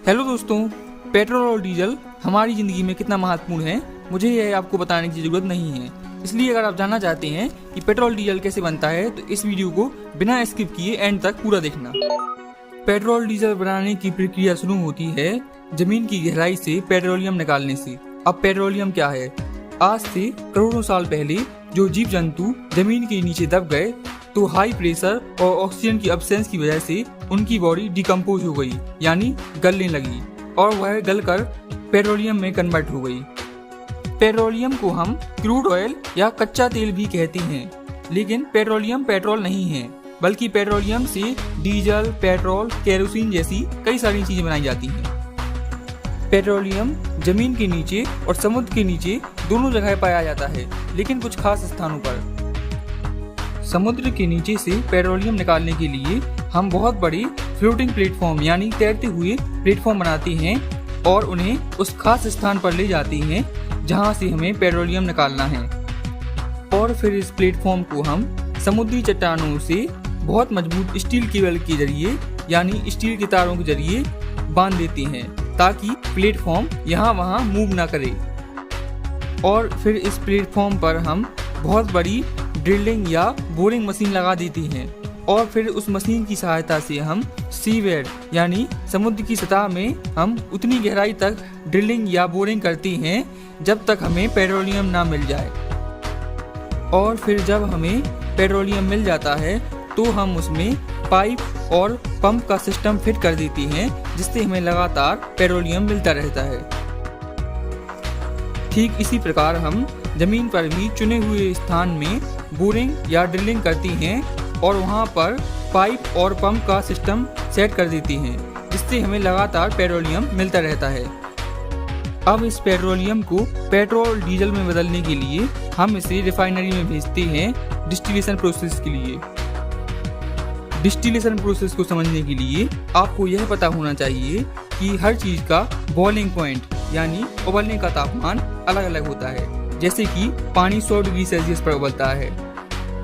Hello दोस्तों, petrol और diesel हमारी ज़िंदगी में कितना महत्वपूर्ण है मुझे यह आपको बताने की ज़रूरत नहीं है। इसलिए अगर आप जानना चाहते हैं कि पेट्रोल डीजल कैसे बनता है तो इस वीडियो को बिना स्किप किए एंड तक पूरा देखना। पेट्रोल डीजल बनाने की प्रक्रिया शुरू होती है जमीन की गहराई से पेट्रोलियम निकालने से। अब पेट्रोलियम क्या है? आज से करोड़ों साल पहले जो जीव जंतु जमीन के नीचे दब गए तो हाई प्रेशर और ऑक्सीजन की अब्सेंस की वजह से उनकी बॉडी डिकम्पोज हो गई, यानी गलने लगी, और वह गलकर पेट्रोलियम में कन्वर्ट हो गई। पेट्रोलियम को हम क्रूड ऑयल या कच्चा तेल भी कहते हैं, लेकिन पेट्रोलियम पेट्रोल नहीं है, बल्कि पेट्रोलियम से डीजल, पेट्रोल, केरोसिन जैसी कई सारी चीजें बनाई जाती हैं। पेट्रोलियम जमीन के नीचे और समुद्र के नीचे दोनों जगह पाया जाता है, लेकिन कुछ खास स्थानों पर। समुद्र के नीचे से पेट्रोलियम निकालने के लिए हम बहुत बड़ी फ्लोटिंग प्लेटफॉर्म यानी तैरते हुए प्लेटफॉर्म बनाते हैं और उन्हें उस खास स्थान पर ले जाते हैं जहां से हमें पेट्रोलियम निकालना है। और फिर इस प्लेटफॉर्म को हम समुद्री चट्टानों से बहुत मजबूत स्टील केबल के जरिए यानी स्टील के तारों के जरिए बांध देते हैं ताकि प्लेटफॉर्म यहाँ वहाँ मूव ना करे। और फिर इस प्लेटफॉर्म पर हम बहुत बड़ी ड्रिलिंग या बोरिंग मशीन लगा देती हैं और फिर उस मशीन की सहायता से हम सीवेड यानी समुद्र की सतह में हम उतनी गहराई तक ड्रिलिंग या बोरिंग करती हैं जब तक हमें पेट्रोलियम ना मिल जाए। और फिर जब हमें पेट्रोलियम मिल जाता है तो हम उसमें पाइप और पंप का सिस्टम फिट कर देती हैं जिससे हमें लगातार पेट्रोलियम मिलता रहता है। ठीक इसी प्रकार हम जमीन पर भी चुने हुए स्थान में बोरिंग या ड्रिलिंग करती हैं और वहां पर पाइप और पंप का सिस्टम सेट कर देती हैं जिससे हमें लगातार पेट्रोलियम मिलता रहता है। अब इस पेट्रोलियम को पेट्रोल डीजल में बदलने के लिए हम इसे रिफाइनरी में भेजते हैं डिस्टिलेशन प्रोसेस के लिए। डिस्टिलेशन प्रोसेस को समझने के लिए आपको यह पता होना चाहिए कि हर चीज का बॉइलिंग पॉइंट यानी उबलने का तापमान अलग अलग होता है। जैसे कि पानी 100 डिग्री सेल्सियस पर उबलता है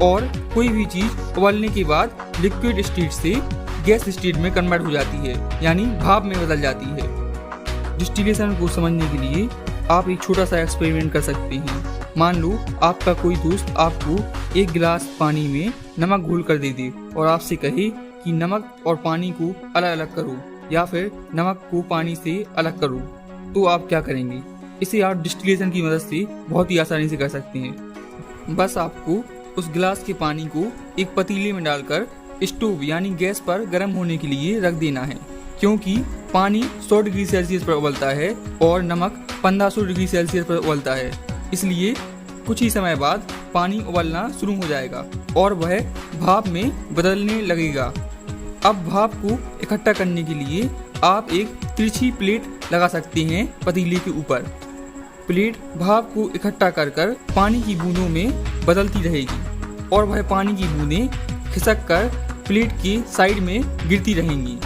और कोई भी चीज उबलने के बाद लिक्विड स्टेट से गैस स्टेट में कन्वर्ट हो जाती है, यानी भाप में बदल जाती है। डिस्टिलेशन को समझने के लिए आप एक छोटा सा एक्सपेरिमेंट कर सकते हैं। मान लो आपका कोई दोस्त आपको एक गिलास पानी में नमक घोल कर दे दे और आपसे कहे कि नमक और पानी को अलग अलग करो या फिर नमक को पानी से अलग करो, तो आप क्या करेंगे? इसे आप डिस्टिलेशन की मदद से बहुत ही आसानी से कर सकते हैं। बस आपको उस गिलास के पानी को एक पतीले में डालकर स्टोव यानी गैस पर गर्म होने के लिए रख देना है, क्योंकि पानी 100 डिग्री सेल्सियस पर उबलता है और नमक 1500 डिग्री सेल्सियस पर उबलता है। इसलिए कुछ ही समय बाद पानी उबलना शुरू हो जाएगा और वह भाप में बदलने लगेगा। अब भाप को इकट्ठा करने के लिए आप एक तिरछी प्लेट लगा सकते हैं पतीले के ऊपर। प्लेट भाप को इकट्ठा कर कर पानी की बूंदों में बदलती रहेगी और वह पानी की बूंदें खिसक कर प्लेट के साइड में गिरती रहेंगी।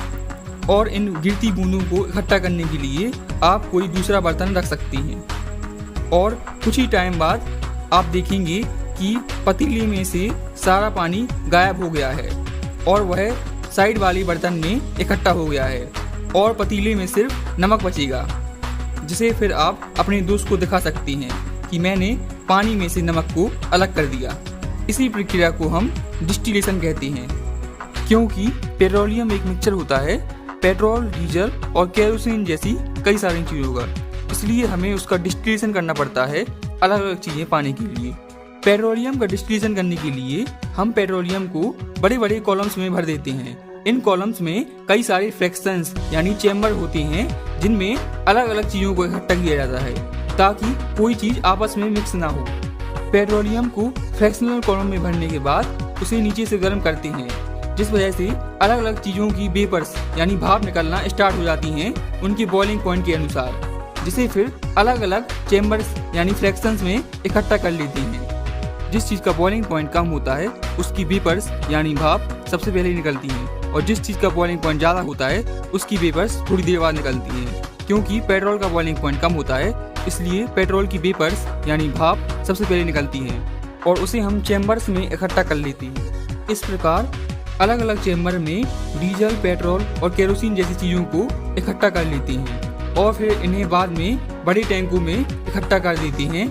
और इन गिरती बूंदों को इकट्ठा करने के लिए आप कोई दूसरा बर्तन रख सकते हैं और कुछ ही टाइम बाद आप देखेंगे कि पतीले में से सारा पानी गायब हो गया है और वह साइड वाले बर्तन में इकट्ठा हो गया है और पतीले में सिर्फ नमक बचेगा, जिसे फिर आप अपने दोस्त को दिखा सकती हैं कि मैंने पानी में से नमक को अलग कर दिया। इसी प्रक्रिया को हम डिस्टिलेशन कहते हैं। क्योंकि पेट्रोलियम एक मिक्सचर होता है पेट्रोल, डीजल और केरोसिन जैसी कई सारी चीज़ों का, इसलिए हमें उसका डिस्टिलेशन करना पड़ता है अलग अलग चीज़ें पाने के लिए। पेट्रोलियम का डिस्टिलेशन करने के लिए हम पेट्रोलियम को बड़े बड़े कॉलम्स में भर देते हैं। इन कॉलम्स में कई सारे फ्रैक्शंस यानी चैम्बर होते हैं जिनमें अलग अलग चीजों को इकट्ठा किया जाता है ताकि कोई चीज आपस में मिक्स ना हो। पेट्रोलियम को फ्रैक्शनल कॉलम में भरने के बाद उसे नीचे से गर्म करते हैं, जिस वजह से अलग अलग चीजों की वेपर्स यानी भाप निकलना स्टार्ट हो जाती हैं उनके बॉइलिंग पॉइंट के अनुसार, जिसे फिर अलग अलग चैम्बर्स यानी फ्रैक्शंस में इकट्ठा कर लेते हैं। जिस चीज का बॉइलिंग पॉइंट कम होता है उसकी वेपर्स यानी भाप सबसे पहले निकलती हैं और जिस चीज़ का बॉइलिंग पॉइंट ज़्यादा होता है उसकी वेपर्स थोड़ी देर बाद निकलती हैं। क्योंकि पेट्रोल का बॉइलिंग पॉइंट कम होता है इसलिए पेट्रोल की वेपर्स यानी भाप सबसे पहले निकलती हैं और उसे हम चैम्बर्स में इकट्ठा कर लेते हैं। इस प्रकार अलग अलग चेम्बर में डीजल, पेट्रोल और केरोसिन जैसी चीजों को इकट्ठा कर लेती हैं और फिर इन्हें बाद में बड़े टैंकों में इकट्ठा कर देती हैं।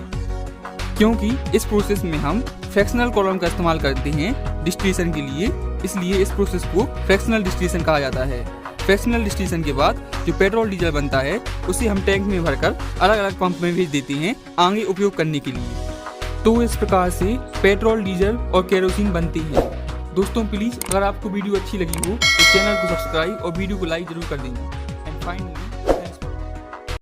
क्योंकि इस प्रोसेस में हम फ्रैक्शनल कॉलम का इस्तेमाल करते हैं डिस्टिलेशन के लिए, इसलिए इस प्रोसेस को फ्रैक्शनल डिस्टिलेशन कहा जाता है। फ्रैक्शनल डिस्टिलेशन के बाद जो पेट्रोल डीजल बनता है उसे हम टैंक में भरकर अलग अलग पंप में भेज देते हैं आगे उपयोग करने के लिए। तो इस प्रकार से पेट्रोल, डीजल और केरोसिन बनती है। दोस्तों प्लीज अगर आपको वीडियो अच्छी लगी हो तो चैनल को सब्सक्राइब और वीडियो को लाइक जरूर कर देना। And finally